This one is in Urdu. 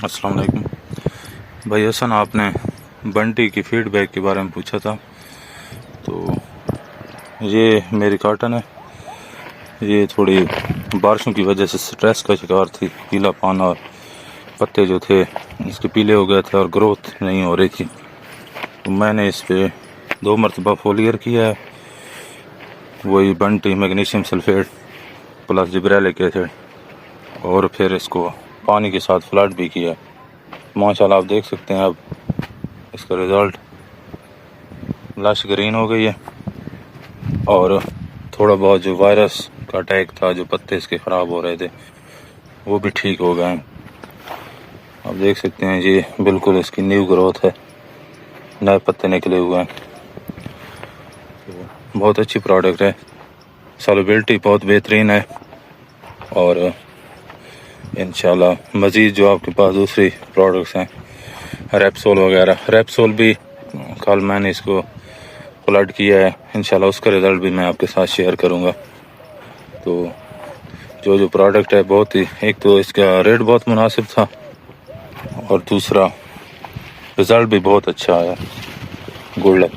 السلام علیکم بھائی حسن، آپ نے بنٹی کی فیڈ بیک کے بارے میں پوچھا تھا. تو یہ میری کاٹن ہے، یہ تھوڑی بارشوں کی وجہ سے سٹریس کا شکار تھی. پیلا پان اور پتے جو تھے اس کے پیلے ہو گئے تھے اور گروتھ نہیں ہو رہی تھی. تو میں نے اس پہ 2 مرتبہ فولیئر کیا ہے، وہی بنٹی magnesium sulphate plus gibberellic acid, اور پھر اس کو پانی کے ساتھ فلڈ بھی کیا. ماشاءاللہ آپ دیکھ سکتے ہیں اب اس کا رزلٹ. لش گرین ہو گئی ہے، اور تھوڑا بہت جو وائرس کا اٹیک تھا، جو پتے اس کے خراب ہو رہے تھے، وہ بھی ٹھیک ہو گئے ہیں. آپ دیکھ سکتے ہیں یہ بالکل اس کی نیو گروتھ ہے، نئے پتے نکلے ہوئے ہیں. بہت اچھی پروڈکٹ ہے، سالوبلٹی بہت بہترین ہے. اور انشاءاللہ مزید جو آپ کے پاس دوسری پروڈکٹس ہیں، ریپسول وغیرہ، ریپسول بھی کل میں نے اس کو فلڈ کیا ہے، انشاءاللہ اس کا رزلٹ بھی میں آپ کے ساتھ شیئر کروں گا. تو جو پروڈکٹ ہے بہت ہی، ایک تو اس کا ریٹ بہت مناسب تھا، اور دوسرا رزلٹ بھی بہت اچھا آیا. Good luck.